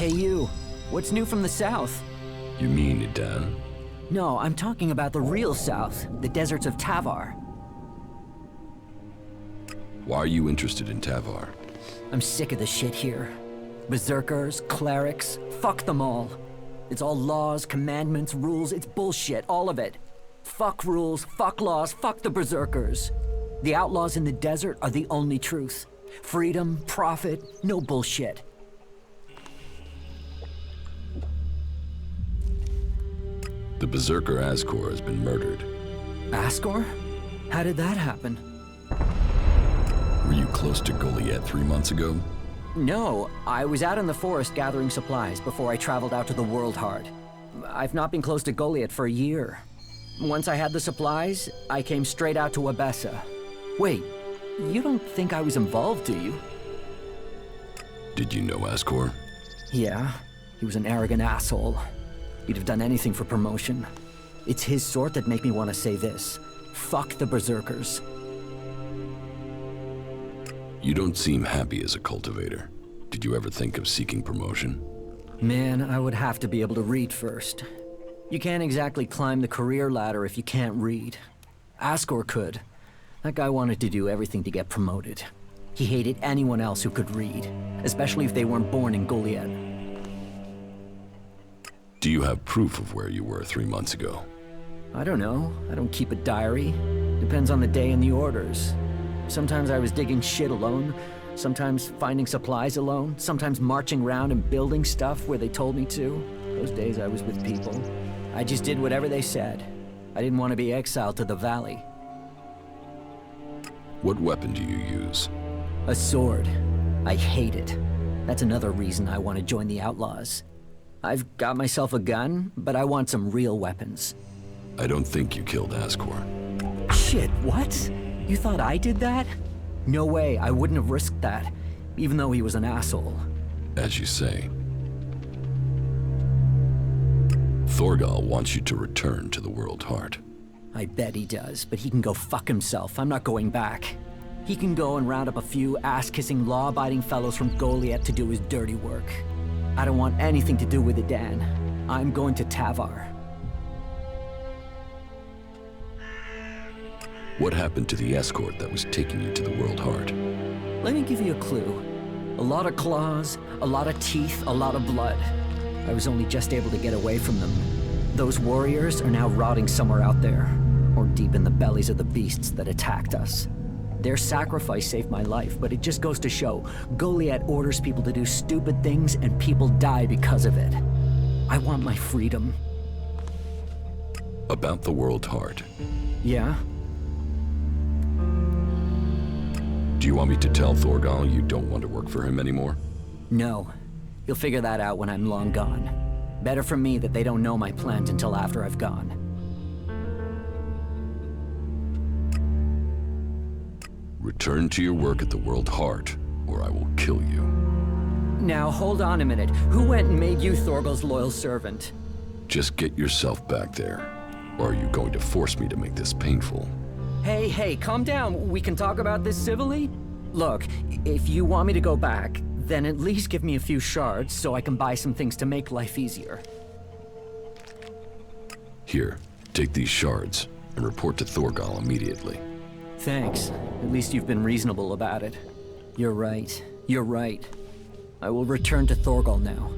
Hey you, what's new from the south? You mean Idan? No, I'm talking about the real south, the deserts of Tavar. Why are you interested in Tavar? I'm sick of the shit here. Berserkers, clerics, fuck them all. It's all laws, commandments, rules, it's bullshit, all of it. Fuck rules, fuck laws, fuck the berserkers. The outlaws in the desert are the only truth. Freedom, profit, no bullshit. The berserker Ascor has been murdered. Ascor? How did that happen? Were you close to Goliath 3 months ago? No, I was out in the forest gathering supplies before I traveled out to the World Heart. I've not been close to Goliath for a year. Once I had the supplies, I came straight out to Abessa. Wait, you don't think I was involved, do you? Did you know Ascor? Yeah, he was an arrogant asshole. He'd have done anything for promotion. It's his sort that make me want to say this. Fuck the berserkers. You don't seem happy as a cultivator. Did you ever think of seeking promotion? Man, I would have to be able to read first. You can't exactly climb the career ladder if you can't read. Ascor could. That guy wanted to do everything to get promoted. He hated anyone else who could read, especially if they weren't born in Goliath. Do you have proof of where you were 3 months ago? I don't know. I don't keep a diary. Depends on the day and the orders. Sometimes I was digging shit alone, sometimes finding supplies alone, sometimes marching around and building stuff where they told me to. Those days I was with people. I just did whatever they said. I didn't want to be exiled to the valley. What weapon do you use? A sword. I hate it. That's another reason I want to join the outlaws. I've got myself a gun, but I want some real weapons. I don't think you killed Ascor. Shit, what? You thought I did that? No way, I wouldn't have risked that, even though he was an asshole. As you say. Thorgal wants you to return to the World Heart. I bet he does, but he can go fuck himself. I'm not going back. He can go and round up a few ass-kissing, law-abiding fellows from Goliath to do his dirty work. I don't want anything to do with it, Dan. I'm going to Tavar. What happened to the escort that was taking you to the World Heart? Let me give you a clue. A lot of claws, a lot of teeth, a lot of blood. I was only just able to get away from them. Those warriors are now rotting somewhere out there, or deep in the bellies of the beasts that attacked us. Their sacrifice saved my life, but it just goes to show, Goliath orders people to do stupid things and people die because of it. I want my freedom. About the World Heart. Yeah? Do you want me to tell Thorgal you don't want to work for him anymore? No. He'll figure that out when I'm long gone. Better for me that they don't know my plans until after I've gone. Return to your work at the World Heart, or I will kill you. Now, hold on a minute. Who went and made you Thorgal's loyal servant? Just get yourself back there. Or are you going to force me to make this painful? Hey, calm down. We can talk about this civilly? Look, if you want me to go back, then at least give me a few shards so I can buy some things to make life easier. Here, take these shards and report to Thorgal immediately. Thanks. At least you've been reasonable about it. You're right. You're right. I will return to Thorgal now.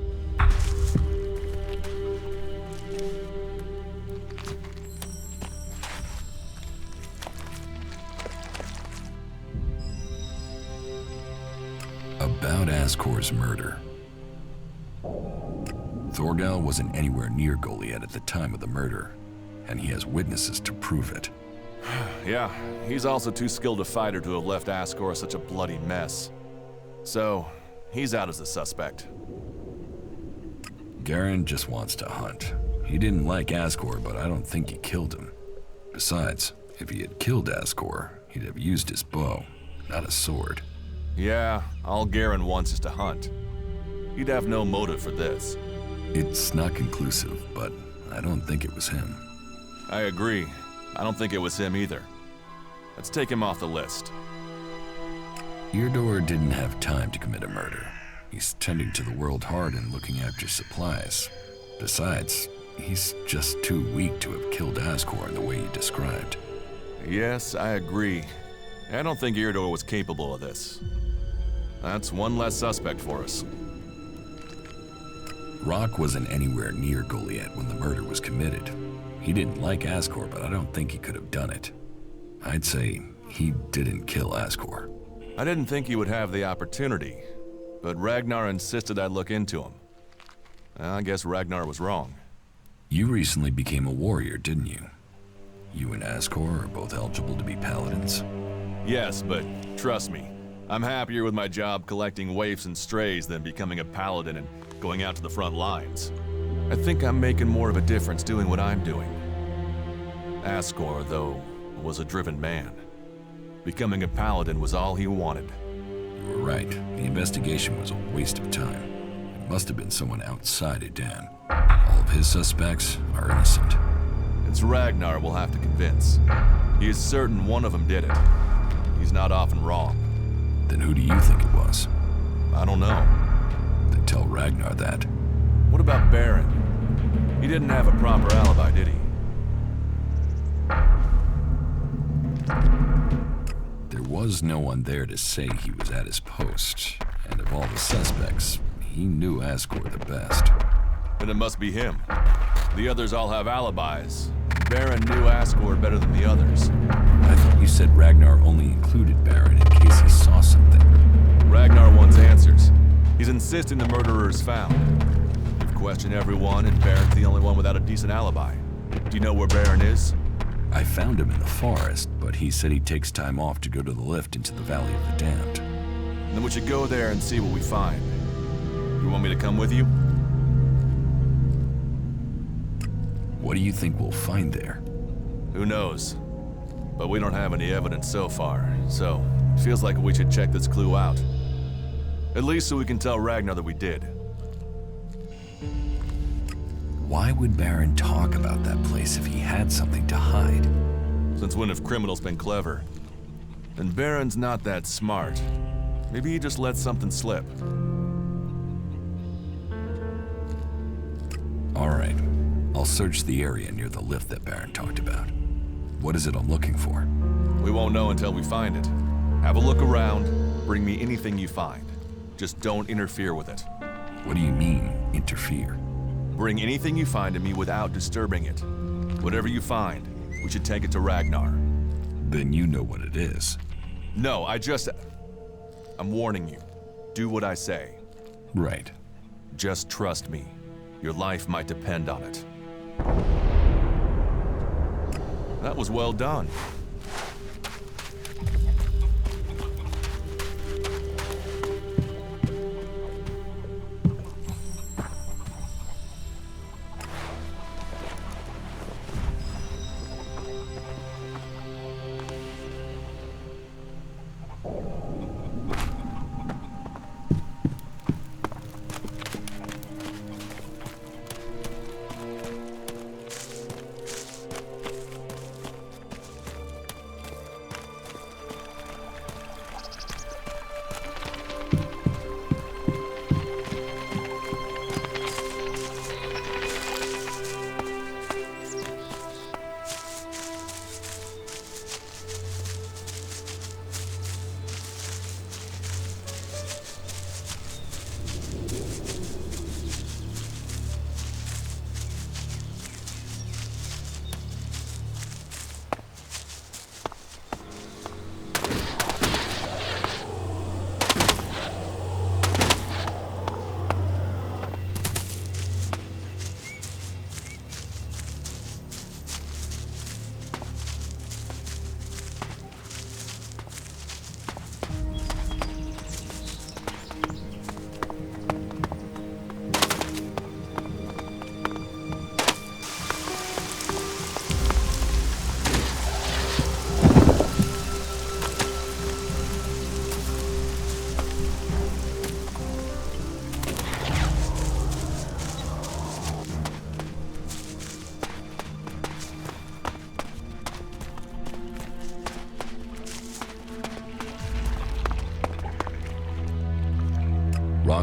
About Ascor's murder. Thorgal wasn't anywhere near Goliath at the time of the murder, and he has witnesses to prove it. Yeah, he's also too skilled a fighter to have left Ascor such a bloody mess. So, he's out as a suspect. Garen just wants to hunt. He didn't like Ascor, but I don't think he killed him. Besides, if he had killed Ascor, he'd have used his bow, not a sword. Yeah, all Garen wants is to hunt. He'd have no motive for this. It's not conclusive, but I don't think it was him. I agree. I don't think it was him either. Let's take him off the list. Eardor didn't have time to commit a murder. He's tending to the world hard and looking after supplies. Besides, he's just too weak to have killed Ascor in the way you described. Yes, I agree. I don't think Iridor was capable of this. That's one less suspect for us. Rock wasn't anywhere near Goliath when the murder was committed. He didn't like Ascor, but I don't think he could have done it. I'd say he didn't kill Ascor. I didn't think he would have the opportunity, but Ragnar insisted I look into him. I guess Ragnar was wrong. You recently became a warrior, didn't you? You and Ascor are both eligible to be paladins. Yes, but trust me, I'm happier with my job collecting waifs and strays than becoming a paladin and going out to the front lines. I think I'm making more of a difference doing what I'm doing. Ascor, though, was a driven man. Becoming a paladin was all he wanted. You were right. The investigation was a waste of time. It must have been someone outside Edan. All of his suspects are innocent. It's Ragnar we'll have to convince. He is certain one of them did it. He's not often wrong. Then who do you think it was? I don't know. Then tell Ragnar that. What about Baron? He didn't have a proper alibi, did he? There was no one there to say he was at his post, and of all the suspects, he knew Ascor the best. Then it must be him. The others all have alibis. Baron knew Ascor better than the others. I thought you said Ragnar only included Baron in case he saw something. Ragnar wants answers. He's insisting the murderer is found. We've questioned everyone, and Baron's the only one without a decent alibi. Do you know where Baron is? I found him in the forest, but he said he takes time off to go to the lift into the Valley of the Damned. Then we should go there and see what we find. You want me to come with you? What do you think we'll find there? Who knows? But we don't have any evidence so far, so it feels like we should check this clue out. At least so we can tell Ragnar that we did. Why would Baron talk about that place if he had something to hide? Since when have criminals been clever? And Baron's not that smart. Maybe he just let something slip. All right. I'll search the area near the lift that Baron talked about. What is it I'm looking for? We won't know until we find it. Have a look around. Bring me anything you find. Just don't interfere with it. What do you mean, interfere? Bring anything you find to me without disturbing it. Whatever you find, we should take it to Ragnar. Then you know what it is. No, I'm warning you. Do what I say. Right. Just trust me. Your life might depend on it. That was well done.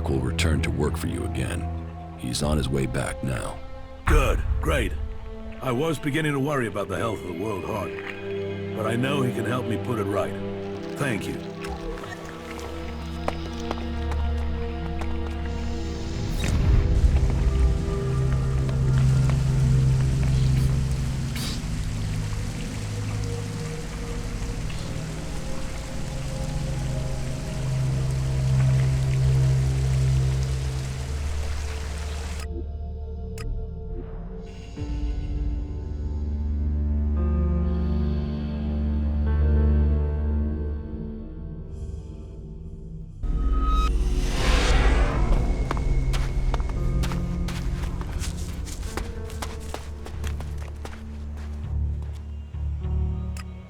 Doc will return to work for you again. He's on his way back now. Good, great. I was beginning to worry about the health of the World Heart, but I know he can help me put it right. Thank you.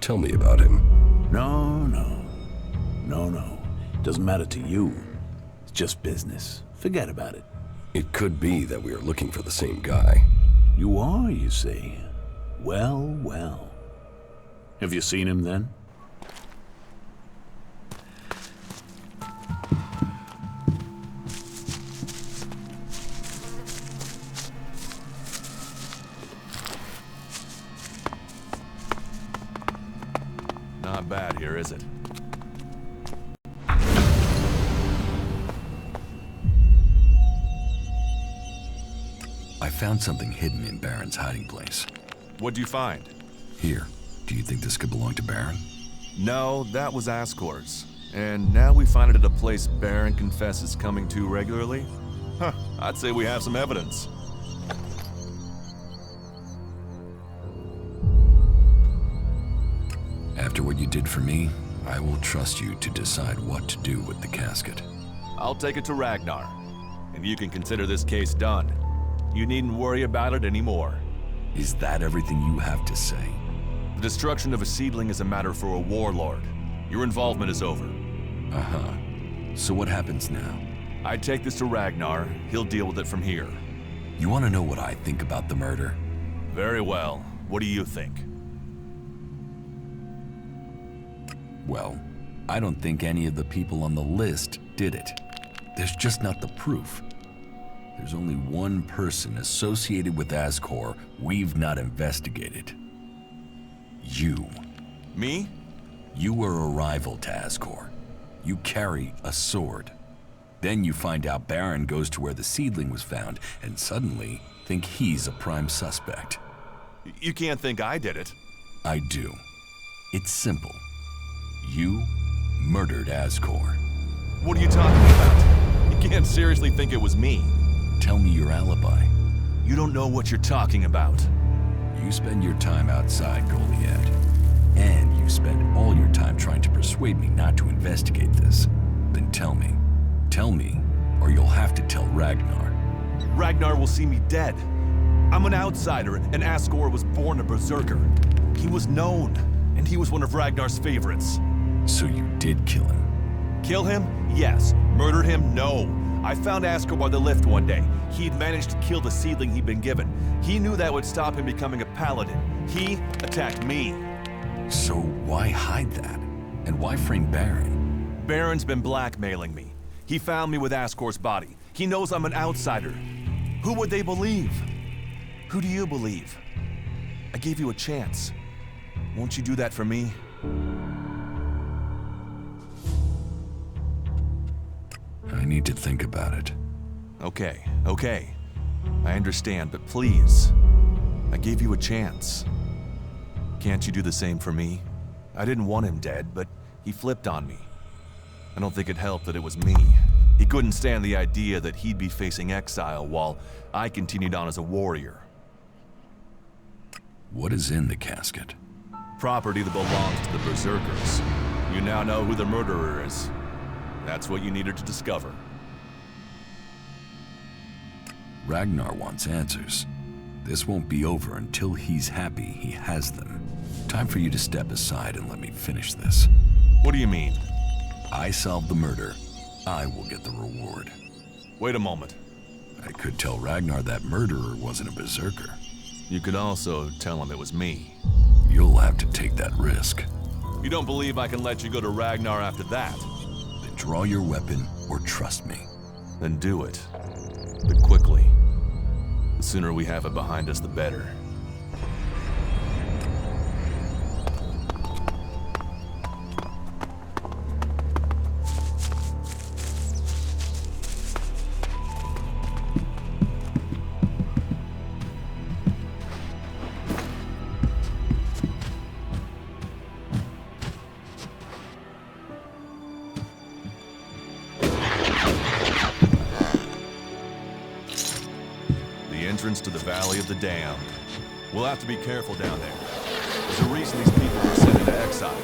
Tell me about him. No. Doesn't matter to you. It's just business. Forget about it. It could be that we are looking for the same guy. You are, you see. Well. Have you seen him then? Not bad here, is it? I found something hidden in Baron's hiding place. What'd you find? Here, do you think this could belong to Baron? No, that was Ascor's. And now we find it at a place Baron confesses coming to regularly? Huh, I'd say we have some evidence. After what you did for me, I will trust you to decide what to do with the casket. I'll take it to Ragnar, and you can consider this case done. You needn't worry about it anymore. Is that everything you have to say? The destruction of a seedling is a matter for a warlord. Your involvement is over. Uh-huh. So what happens now? I take this to Ragnar. He'll deal with it from here. You want to know what I think about the murder? Very well. What do you think? Well, I don't think any of the people on the list did it. There's just not the proof. There's only one person associated with Ascor we've not investigated. You. Me? You were a rival to Ascor. You carry a sword. Then you find out Baron goes to where the seedling was found and suddenly think he's a prime suspect. You can't think I did it. I do. It's simple. You murdered Ascor. What are you talking about? You can't seriously think it was me. Tell me your alibi. You don't know what you're talking about. You spend your time outside Goliath, and you spend all your time trying to persuade me not to investigate this. Then tell me. Tell me, or you'll have to tell Ragnar. Ragnar will see me dead. I'm an outsider, and Ascor was born a berserker. He was known, and he was one of Ragnar's favorites. So you did kill him? Kill him? Yes. Murder him? No. I found Ascor by the lift one day. He'd managed to kill the seedling he'd been given. He knew that would stop him becoming a paladin. He attacked me. So why hide that? And why frame Baron? Baron's been blackmailing me. He found me with Ascor's body. He knows I'm an outsider. Who would they believe? Who do you believe? I gave you a chance. Won't you do that for me? I need to think about it. Okay. I understand, but please. I gave you a chance. Can't you do the same for me? I didn't want him dead, but he flipped on me. I don't think it helped that it was me. He couldn't stand the idea that he'd be facing exile while I continued on as a warrior. What is in the casket? Property that belongs to the Berserkers. You now know who the murderer is. That's what you needed to discover. Ragnar wants answers. This won't be over until he's happy he has them. Time for you to step aside and let me finish this. What do you mean? I solved the murder. I will get the reward. Wait a moment. I could tell Ragnar that murderer wasn't a berserker. You could also tell him it was me. You'll have to take that risk. You don't believe I can let you go to Ragnar after that? Then draw your weapon or trust me. then do it. But quickly. The sooner we have it behind us, the better. Entrance to the Valley of the Damned. We'll have to be careful down there. There's a reason these people were sent into exile.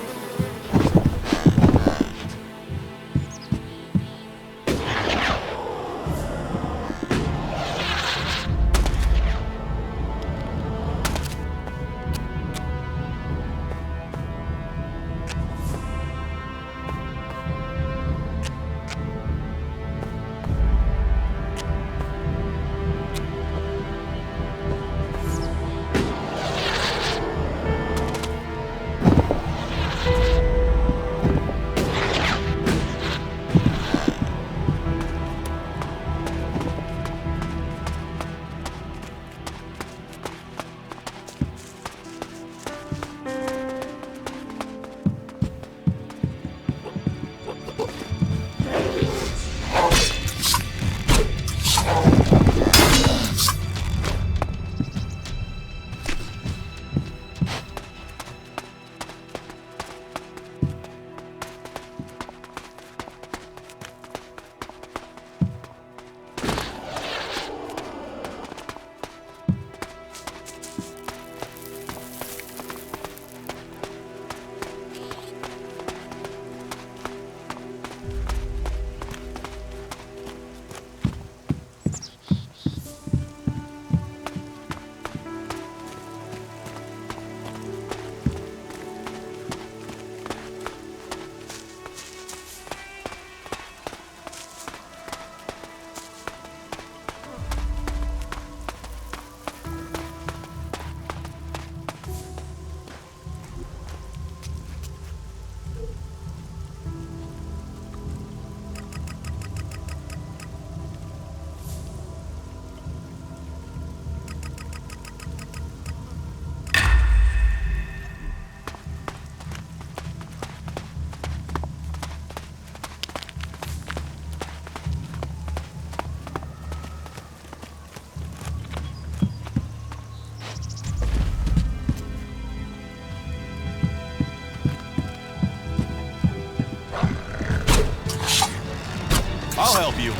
I'll help you.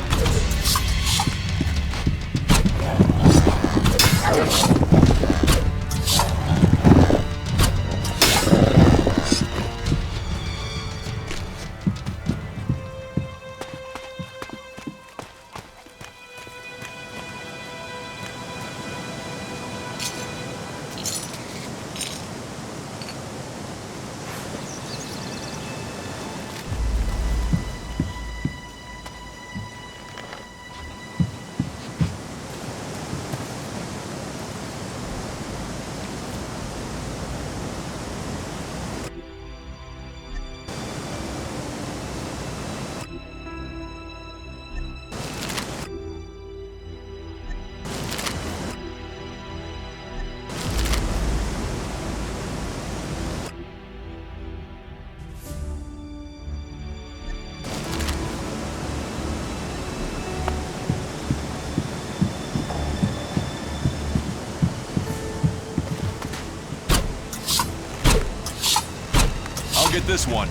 Get this one.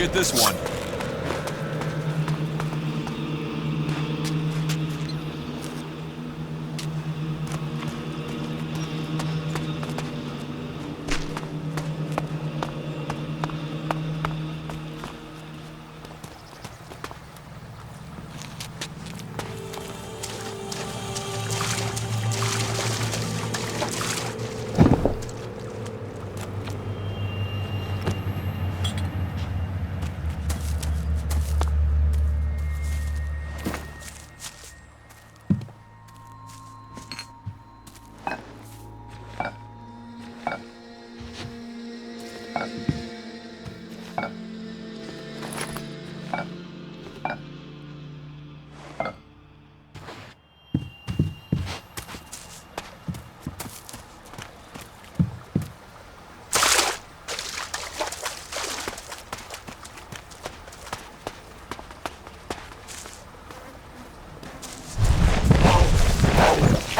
get this one.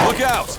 Look out!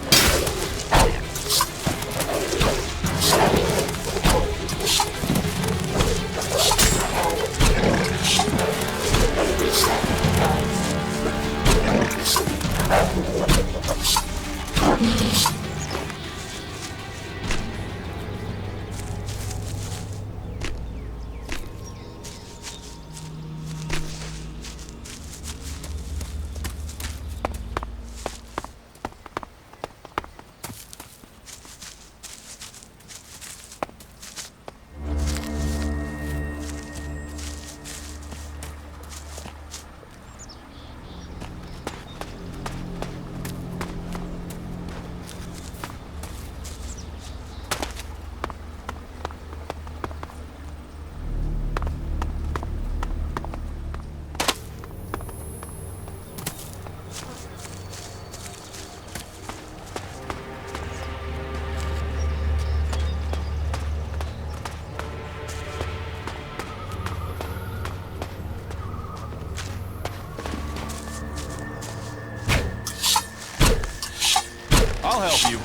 I'll help you.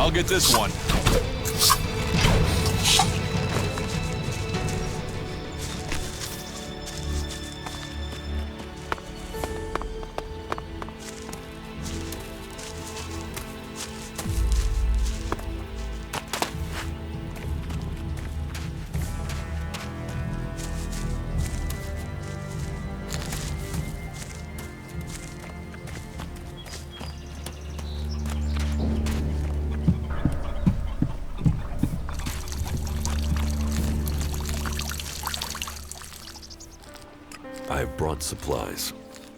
I'll get this one. I've brought supplies.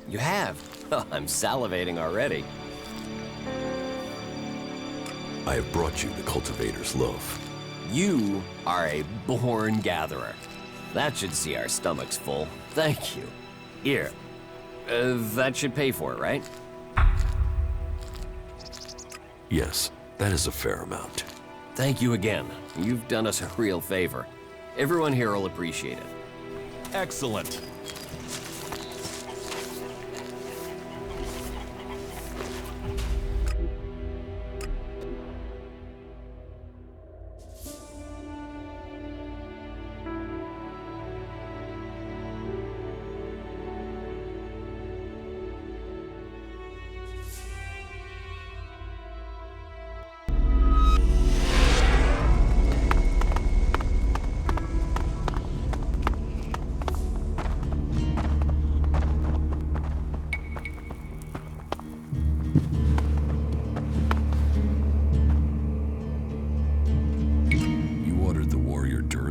You have? Oh, I'm salivating already. I have brought you the cultivator's loaf. You are a born gatherer. That should see our stomachs full. Thank you. Here. That should pay for it, right? Yes, that is a fair amount. Thank you again. You've done us a real favor. Everyone here will appreciate it. Excellent.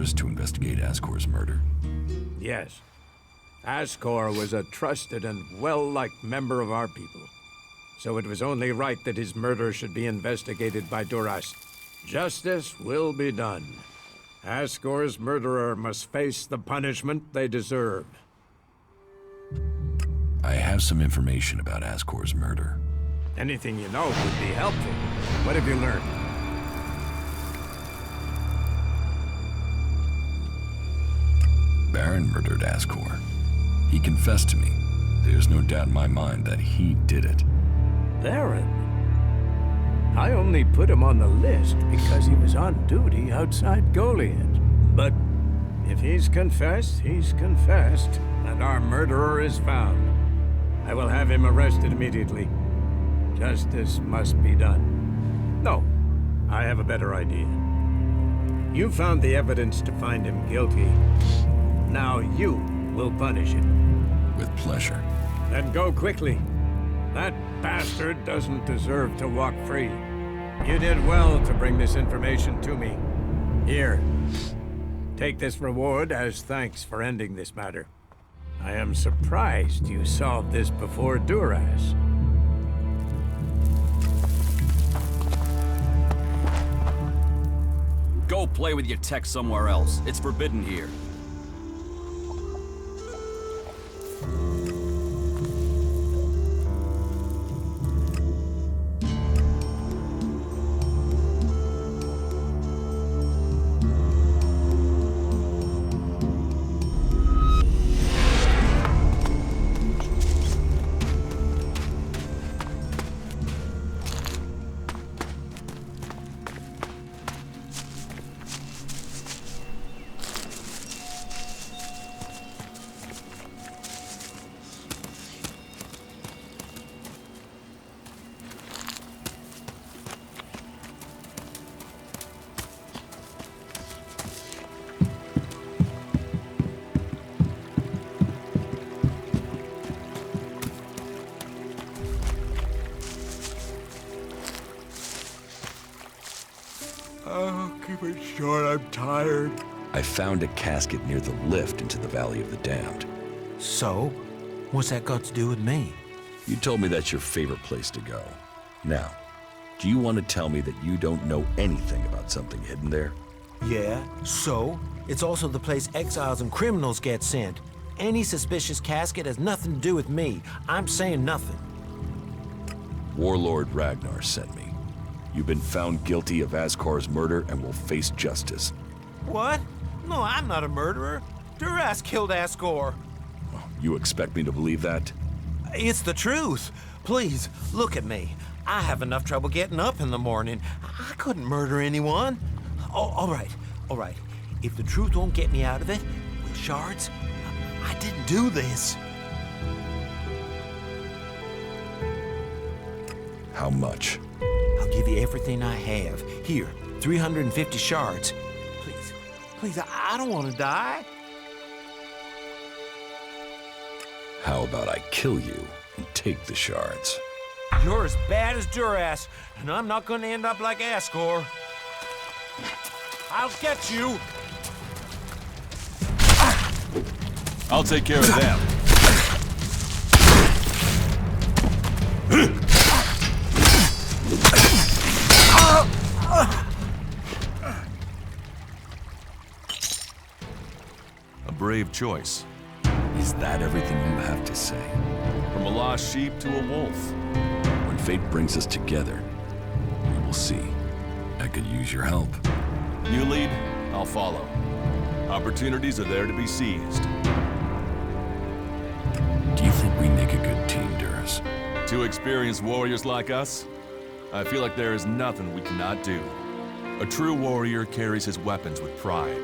orders to investigate Ascor's murder? Yes. Ascor was a trusted and well-liked member of our people. So it was only right that his murder should be investigated by Duras. Justice will be done. Ascor's murderer must face the punishment they deserve. I have some information about Ascor's murder. Anything you know would be helpful. What have you learned? Baron murdered Ascor. He confessed to me. There's no doubt in my mind that he did it. Baron? I only put him on the list because he was on duty outside Goliath. But if he's confessed, and our murderer is found. I will have him arrested immediately. Justice must be done. No, I have a better idea. You found the evidence to find him guilty. Now you will punish him. With pleasure. Then go quickly. That bastard doesn't deserve to walk free. You did well to bring this information to me. Here, take this reward as thanks for ending this matter. I am surprised you solved this before Duras. Go play with your tech somewhere else. It's forbidden here. Keep it short, I'm tired. I found a casket near the lift into the Valley of the Damned. So? What's that got to do with me? You told me that's your favorite place to go. Now, do you want to tell me that you don't know anything about something hidden there? Yeah, so? It's also the place exiles and criminals get sent. Any suspicious casket has nothing to do with me. I'm saying nothing. Warlord Ragnar sent me. You've been found guilty of Ascor's murder and will face justice. What? No, I'm not a murderer. Duras killed Ascor. You expect me to believe that? It's the truth. Please, look at me. I have enough trouble getting up in the morning. I couldn't murder anyone. Oh, all right. If the truth won't get me out of it, with shards, I didn't do this. How much? I'll give you everything I have. Here, 350 shards. Please, I don't want to die. How about I kill you and take the shards? You're as bad as Duras, and I'm not going to end up like Ascor. I'll get you. I'll take care of them. A brave choice. Is that everything you have to say? From a lost sheep to a wolf. When fate brings us together, we will see. I could use your help. You lead, I'll follow. Opportunities are there to be seized. Do you think we make a good team, Duras? Two experienced warriors like us? I feel like there is nothing we cannot do. A true warrior carries his weapons with pride.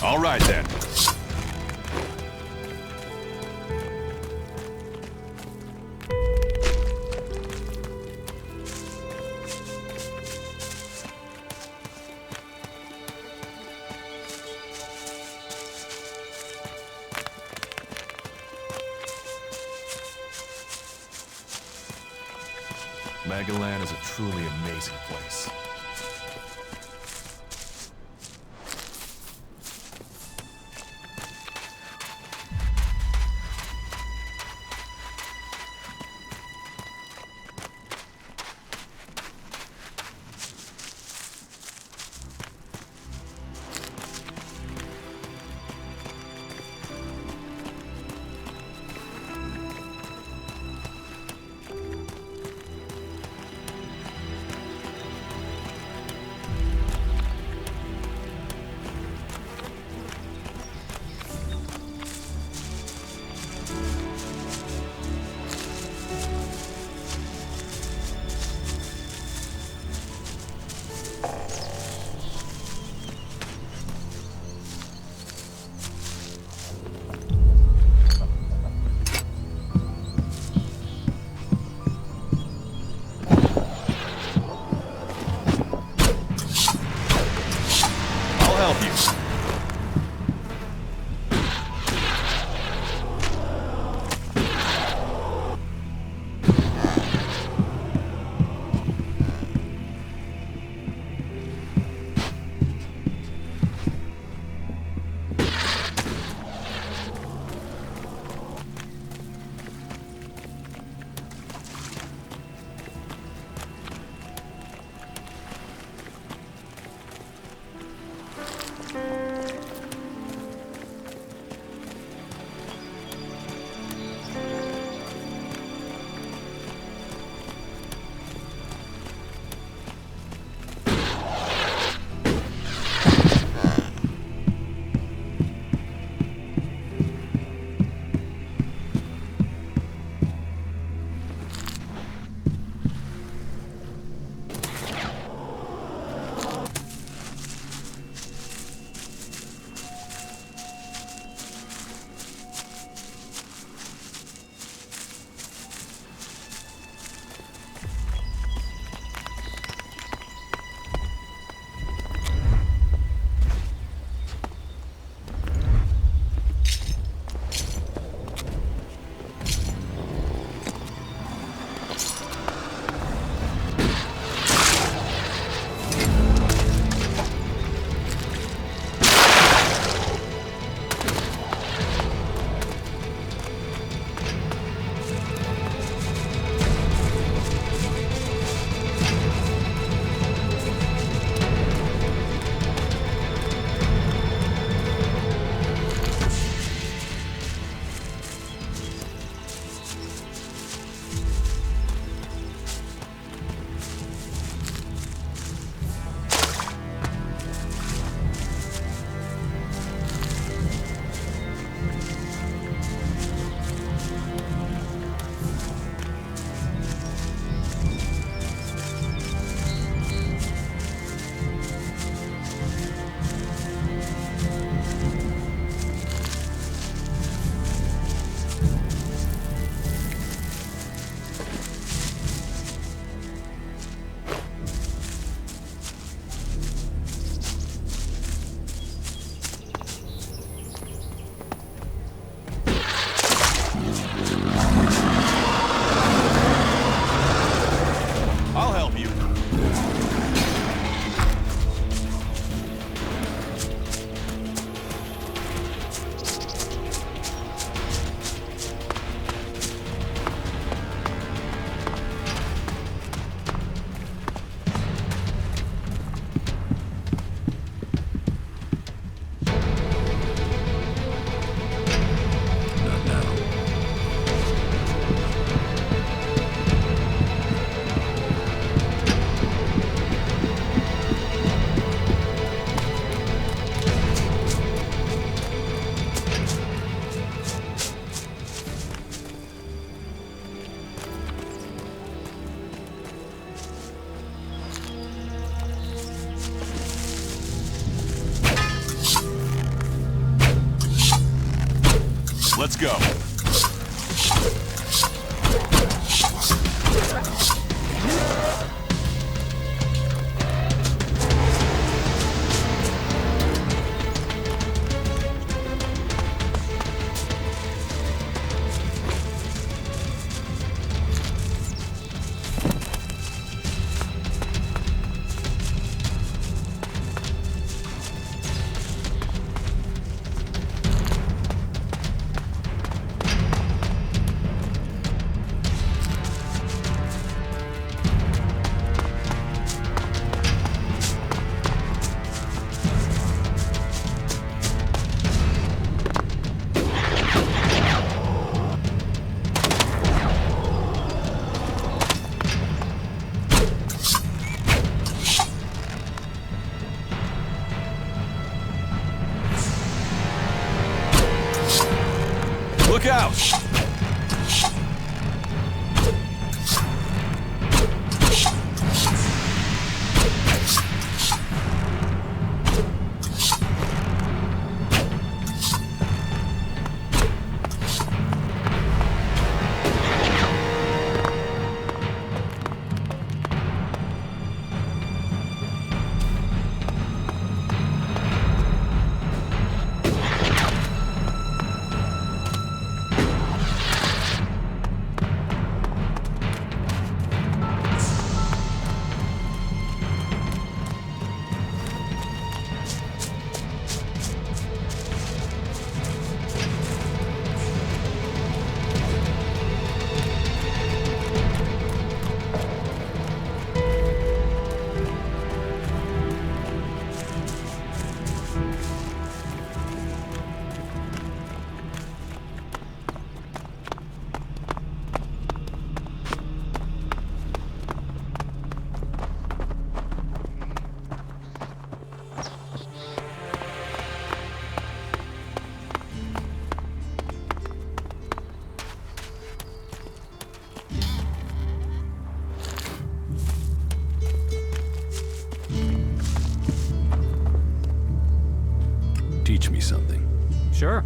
All right then. Magalan is a truly amazing place. Let's go. Look out! Teach me something. Sure.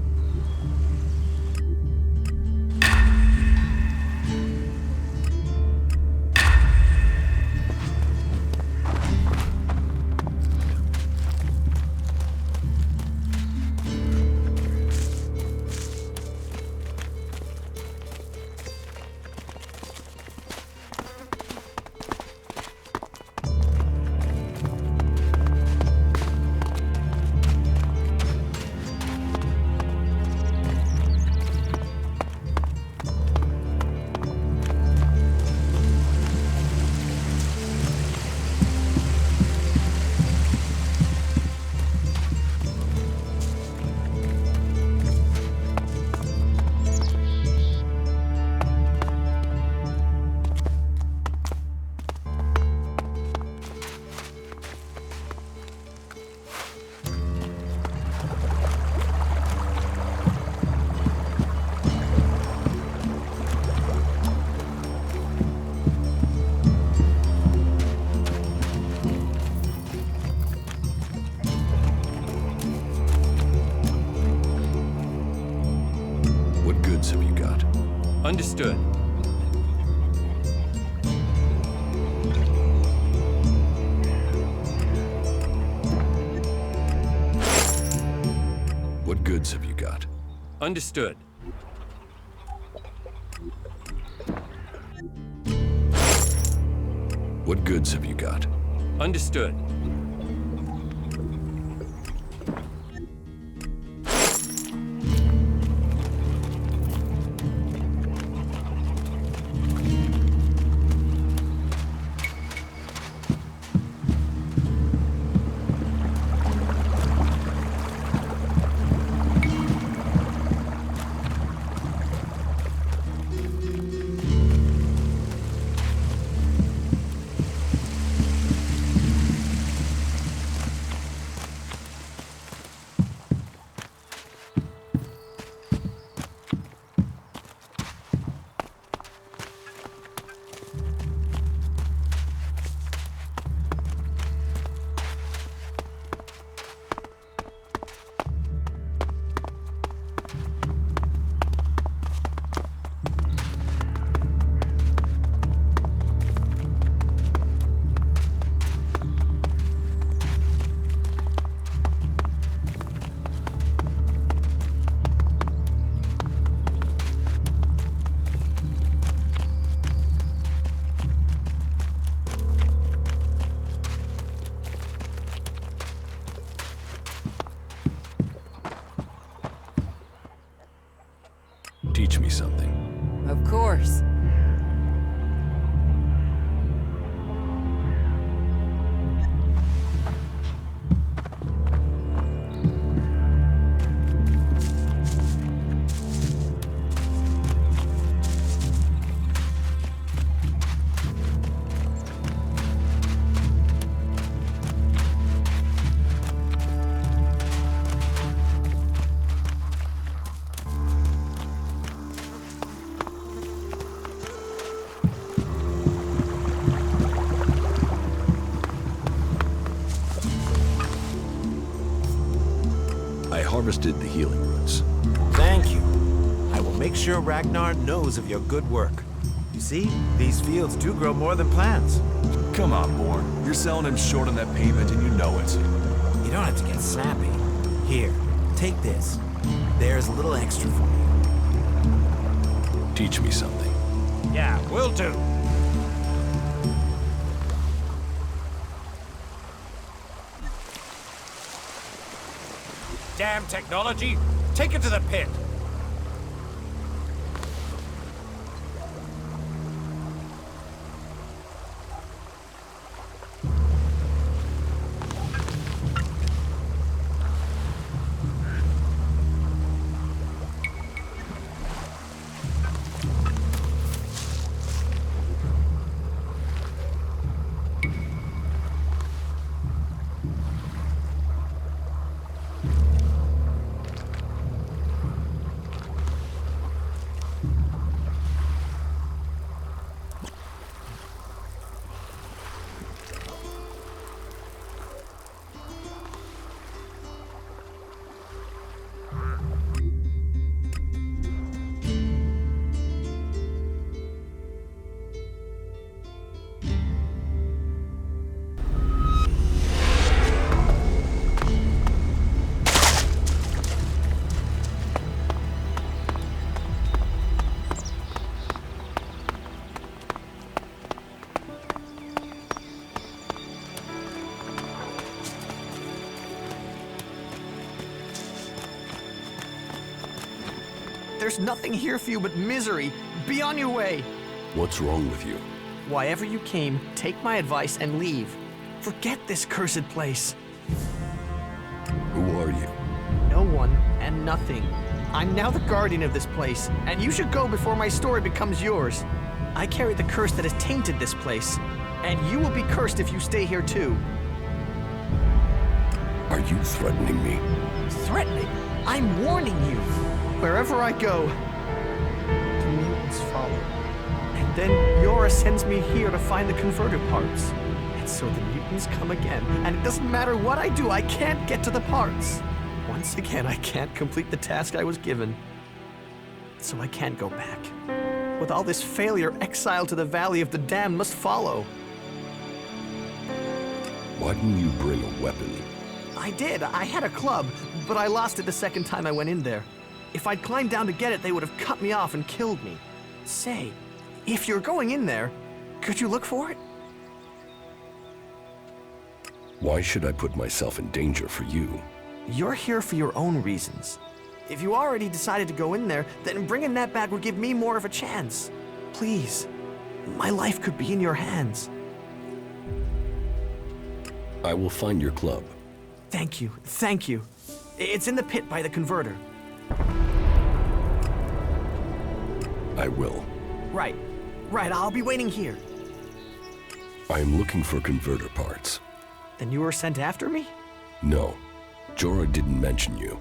What goods have you got? Understood. What goods have you got? Understood. What goods have you got? Understood. Teach me something. Of course. I harvested the healing roots. Thank you. I will make sure Ragnar knows of your good work. You see, these fields do grow more than plants. Come on, Born. You're selling him short on that payment and you know it. You don't have to get snappy. Here, take this. There's a little extra for you. Teach me something. Yeah, will do. Damn technology! Take it to the pit! There's nothing here for you but misery. Be on your way. What's wrong with you? Why ever you came, take my advice and leave. Forget this cursed place. Who are you? No one and nothing. I'm now the guardian of this place, and you should go before my story becomes yours. I carry the curse that has tainted this place, and you will be cursed if you stay here too. Are you threatening me? Threatening? I'm warning you. Wherever I go, the mutants follow. And then Yora sends me here to find the converter parts. And so the mutants come again, and it doesn't matter what I do, I can't get to the parts. Once again, I can't complete the task I was given. So I can't go back. With all this failure, exile to the Valley of the Damned must follow. Why didn't you bring a weapon? I did. I had a club, but I lost it the second time I went in there. If I'd climbed down to get it, they would have cut me off and killed me. Say, if you're going in there, could you look for it? Why should I put myself in danger for you? You're here for your own reasons. If you already decided to go in there, then bringing that back would give me more of a chance. Please, my life could be in your hands. I will find your club. Thank you, thank you. It's in the pit by the converter. I will. Right, I'll be waiting here. I am looking for converter parts. Then you were sent after me? No, Jorah didn't mention you.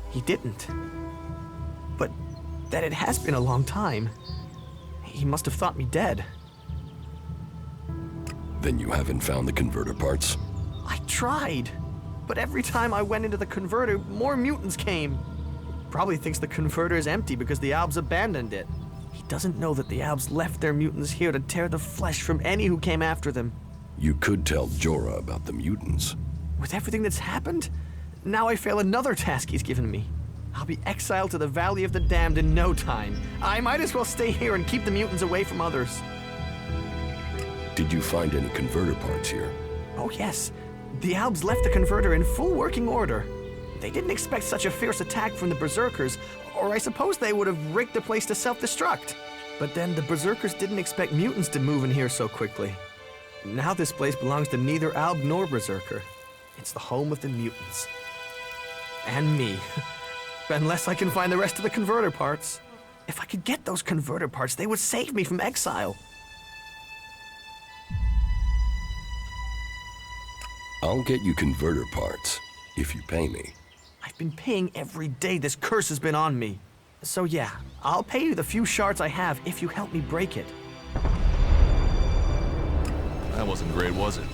He didn't. But that it has been a long time. He must have thought me dead. Then you haven't found the converter parts? I tried. But every time I went into the converter, more mutants came. Probably thinks the converter is empty because the Albs abandoned it. He doesn't know that the Albs left their mutants here to tear the flesh from any who came after them. You could tell Jorah about the mutants. With everything that's happened, now I fail another task he's given me. I'll be exiled to the Valley of the Damned in no time. I might as well stay here and keep the mutants away from others. Did you find any converter parts here? Oh yes. The Albs left the converter in full working order. They didn't expect such a fierce attack from the Berserkers, or I suppose they would have rigged the place to self-destruct. But then the Berserkers didn't expect mutants to move in here so quickly. Now this place belongs to neither Alb nor Berserker. It's the home of the mutants. And me. Unless I can find the rest of the converter parts. If I could get those converter parts, they would save me from exile. I'll get you converter parts, if you pay me. I've been paying every day this curse has been on me. So yeah, I'll pay you the few shards I have if you help me break it. That wasn't great, was it?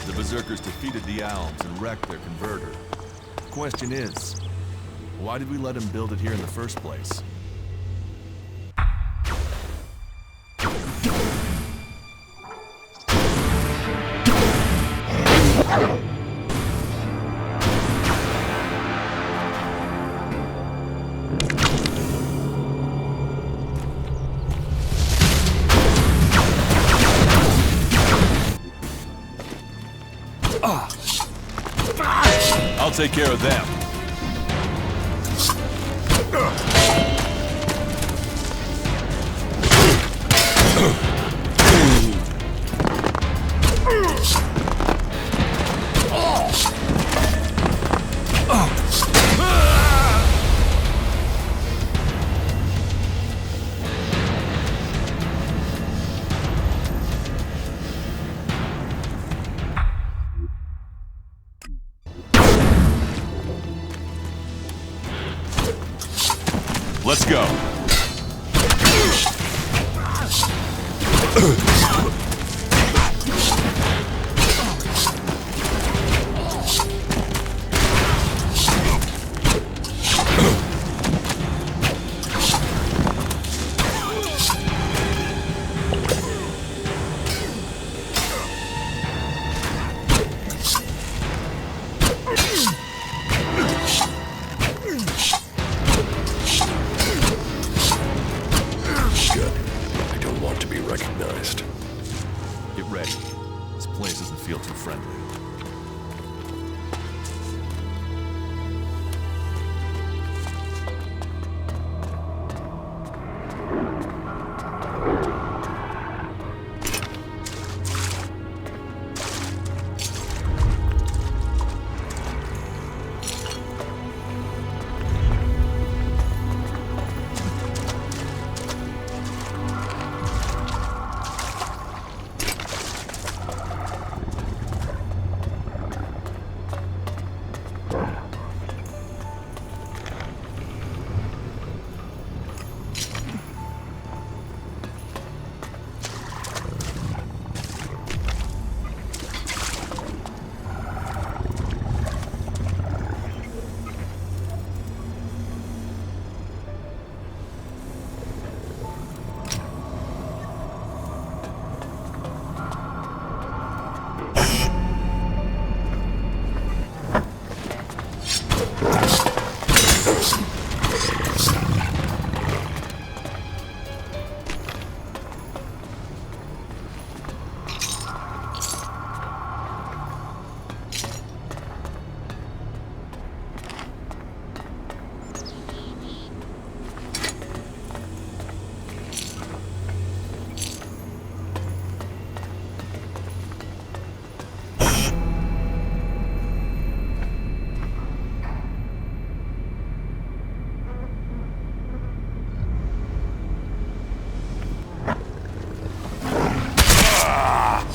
The Berserkers defeated the Alms and wrecked their converter. The question is, why did we let him build it here in the first place? I'll take care of them. Let's go. Get ready. This place doesn't feel too friendly.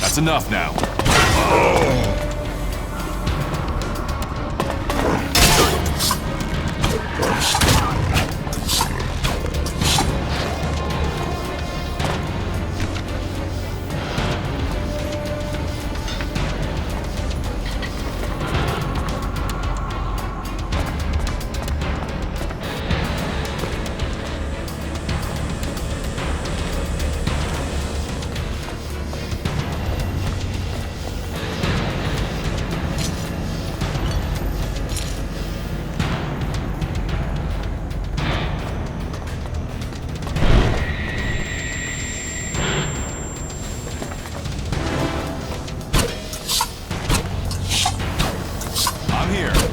That's enough now. I'm here.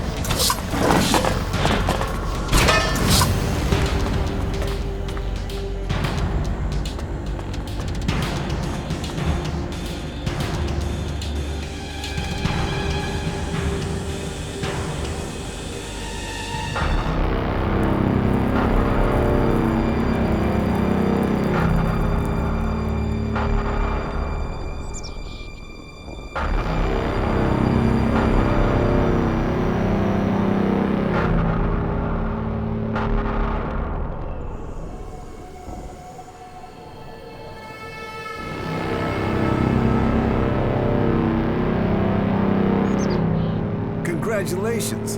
Congratulations!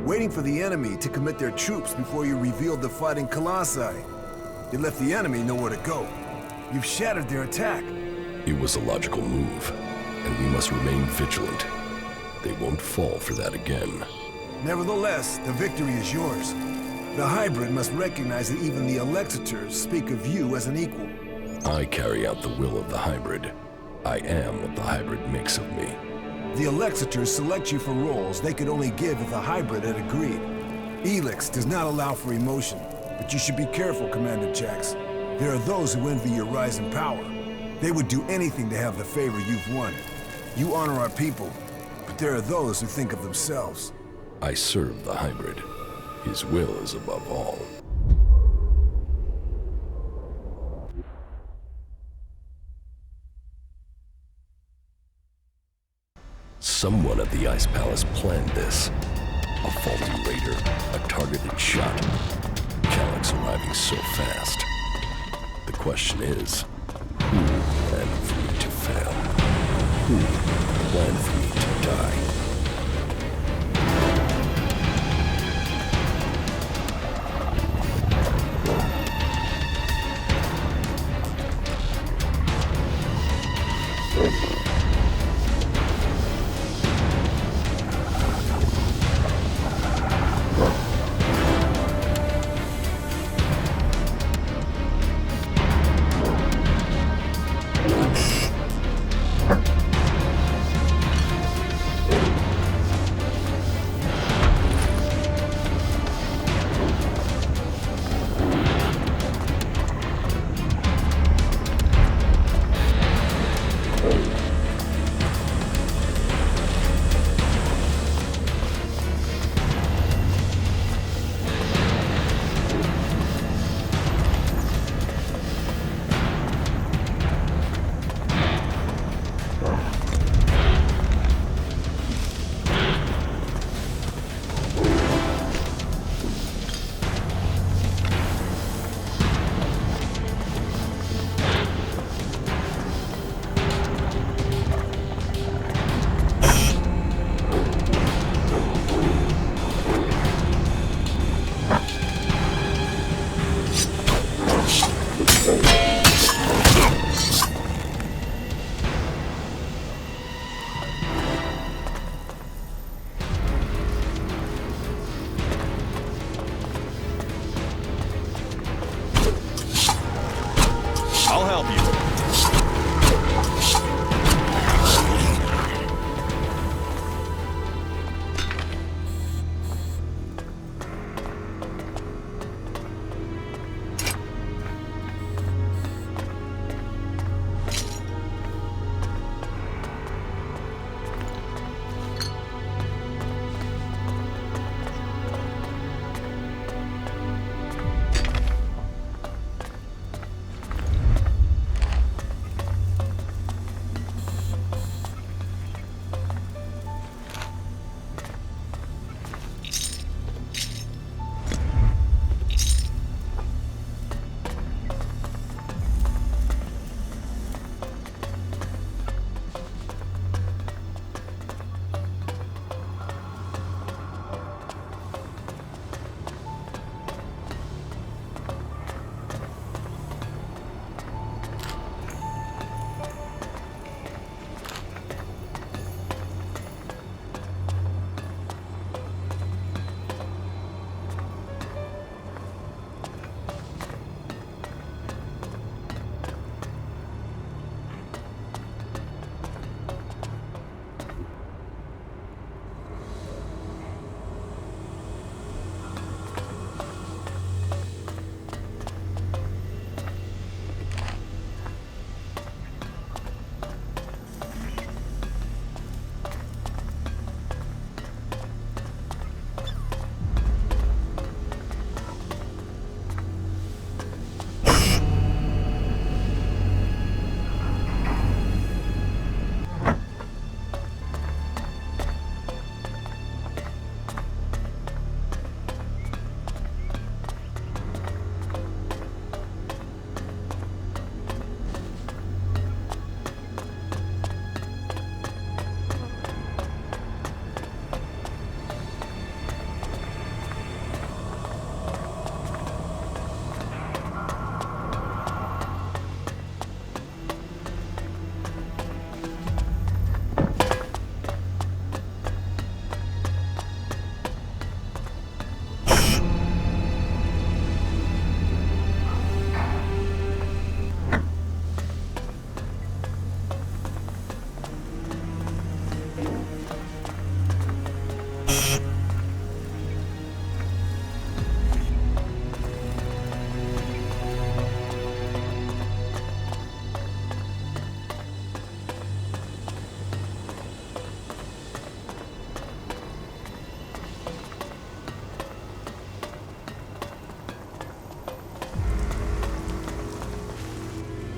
Waiting for the enemy to commit their troops before you revealed the fighting Colossi. You left the enemy nowhere to go. You've shattered their attack. It was a logical move, and we must remain vigilant. They won't fall for that again. Nevertheless, the victory is yours. The hybrid must recognize that even the Elexitors speak of you as an equal. I carry out the will of the hybrid. I am what the hybrid makes of me. The Elexitors select you for roles they could only give if the hybrid had agreed. ELEX does not allow for emotion, but you should be careful, Commander Jax. There are those who envy your rise in power. They would do anything to have the favor you've won. You honor our people, but there are those who think of themselves. I serve the hybrid. His will is above all. Someone at the Ice Palace planned this. A faulty raider, a targeted shot. Calyx arriving so fast. The question is, who planned for me to fail? Who planned for me to die?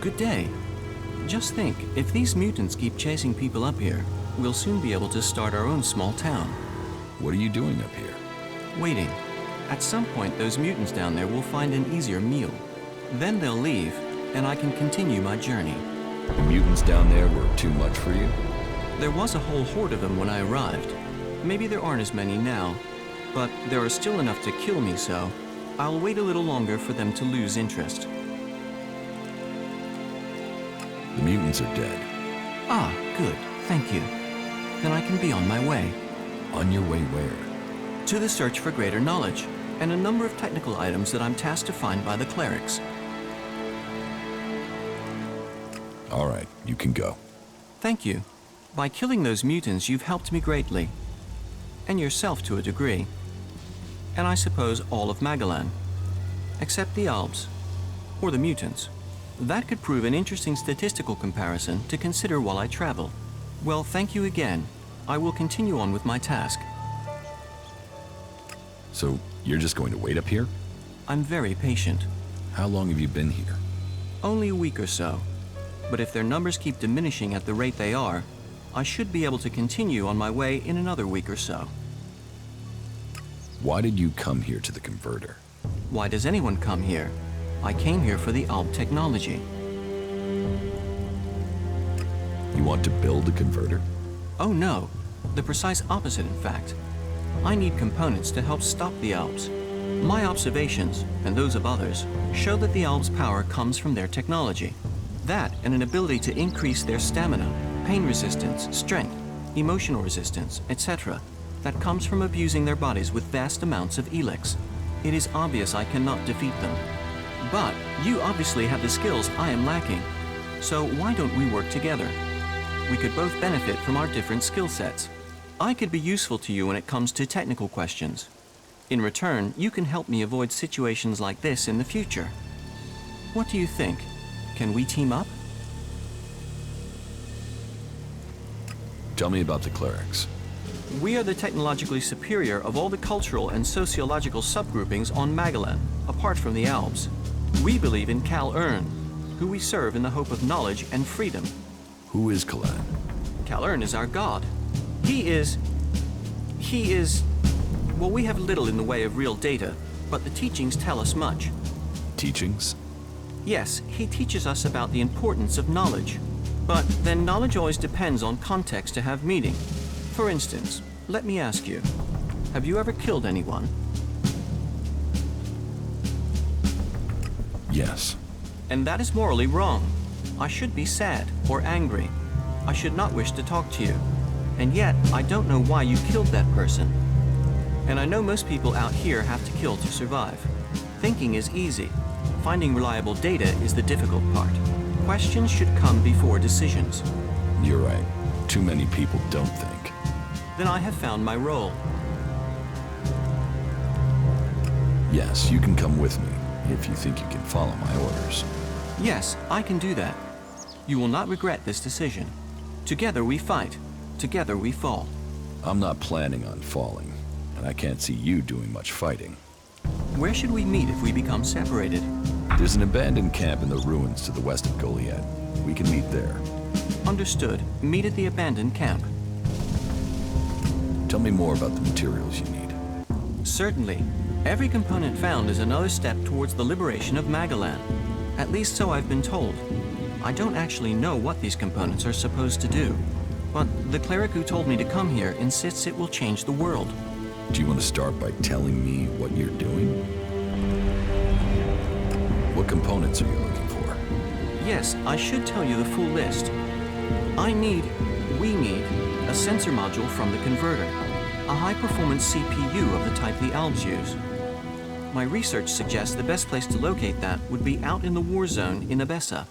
Good day. Just think, if these mutants keep chasing people up here, we'll soon be able to start our own small town. What are you doing up here? Waiting. At some point, those mutants down there will find an easier meal. Then they'll leave, and I can continue my journey. The mutants down there were too much for you? There was a whole horde of them when I arrived. Maybe there aren't as many now, but there are still enough to kill me, so I'll wait a little longer for them to lose interest. The mutants are dead. Ah, good. Thank you. Then I can be on my way. On your way where? To the search for greater knowledge, and a number of technical items that I'm tasked to find by the clerics. All right, you can go. Thank you. By killing those mutants, you've helped me greatly. And yourself to a degree. And I suppose all of Magalan. Except the Albs. Or the mutants. That could prove an interesting statistical comparison to consider while I travel. Well, thank you again. I will continue on with my task. So, you're just going to wait up here? I'm very patient. How long have you been here? Only a week or so. But if their numbers keep diminishing at the rate they are, I should be able to continue on my way in another week or so. Why did you come here to the converter? Why does anyone come here? I came here for the Alb technology. You want to build a converter? Oh no, the precise opposite in fact. I need components to help stop the Albs. My observations, and those of others, show that the Albs' power comes from their technology. That and an ability to increase their stamina, pain resistance, strength, emotional resistance, etc. that comes from abusing their bodies with vast amounts of ELEX. It is obvious I cannot defeat them. But you obviously have the skills I am lacking. So why don't we work together? We could both benefit from our different skill sets. I could be useful to you when it comes to technical questions. In return, you can help me avoid situations like this in the future. What do you think? Can we team up? Tell me about the clerics. We are the technologically superior of all the cultural and sociological subgroupings on Magalan, apart from the Albs. We believe in Kal-Ern, who we serve in the hope of knowledge and freedom. Who is Kalan? Kal-Ern is our god. He is... Well, we have little in the way of real data, but the teachings tell us much. Teachings? Yes, he teaches us about the importance of knowledge. But then knowledge always depends on context to have meaning. For instance, let me ask you, have you ever killed anyone? Yes. And that is morally wrong. I should be sad or angry. I should not wish to talk to you. And yet, I don't know why you killed that person. And I know most people out here have to kill to survive. Thinking is easy. Finding reliable data is the difficult part. Questions should come before decisions. You're right. Too many people don't think. Then I have found my role. Yes, you can come with me, if you think you can follow my orders. Yes, I can do that. You will not regret this decision. Together we fight. Together we fall. I'm not planning on falling, and I can't see you doing much fighting. Where should we meet if we become separated? There's an abandoned camp in the ruins to the west of Goliad. We can meet there. Understood. Meet at the abandoned camp. Tell me more about the materials you need. Certainly. Every component found is another step towards the liberation of Magalan. At least so I've been told. I don't actually know what these components are supposed to do. But the cleric who told me to come here insists it will change the world. Do you want to start by telling me what you're doing? What components are you looking for? Yes, I should tell you the full list. We need, a sensor module from the converter. A high-performance CPU of the type the Albs use. My research suggests the best place to locate that would be out in the war zone in Abessa.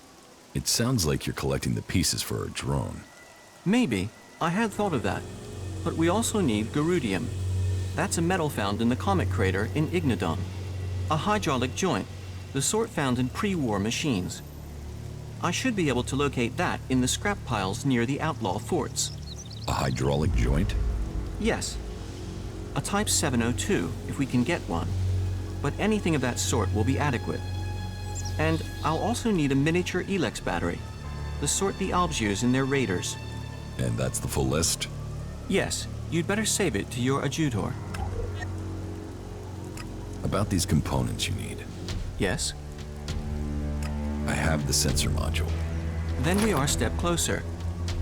It sounds like you're collecting the pieces for a drone. Maybe. I had thought of that. But we also need Garudium. That's a metal found in the comet crater in Ignodon. A hydraulic joint, the sort found in pre-war machines. I should be able to locate that in the scrap piles near the outlaw forts. A hydraulic joint? Yes. A Type 702, if we can get one. But anything of that sort will be adequate. And I'll also need a miniature ELEX battery, the sort the Alps use in their raiders. And that's the full list? Yes, you'd better save it to your adjutor. About these components you need. Yes? I have the sensor module. Then we are a step closer.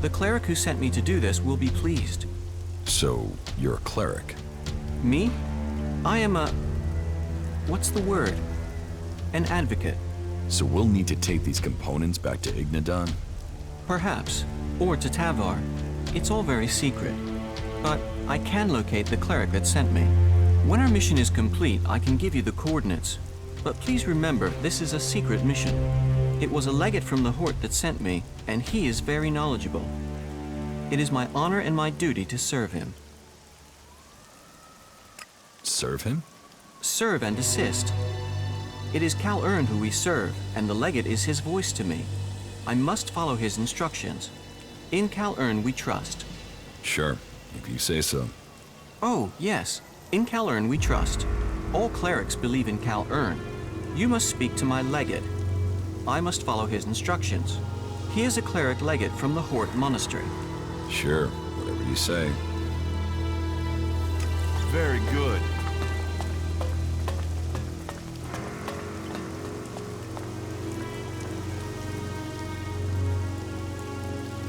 The cleric who sent me to do this will be pleased. So, you're a cleric? Me? I am a... what's the word? An advocate. So we'll need to take these components back to Ignadon? Perhaps. Or to Tavar. It's all very secret. But I can locate the cleric that sent me. When our mission is complete, I can give you the coordinates. But please remember, this is a secret mission. It was a legate from the Hort that sent me, and he is very knowledgeable. It is my honor and my duty to serve him. Serve him? Serve and assist. It is Cal Ern who we serve, and the legate is his voice to me. I must follow his instructions. In Cal Ern we trust. Sure, if you say so. Oh, yes. In Cal Ern we trust. All clerics believe in Cal Ern. You must speak to my legate. I must follow his instructions. He is a cleric legate from the Hort Monastery. Sure, whatever you say. Very good.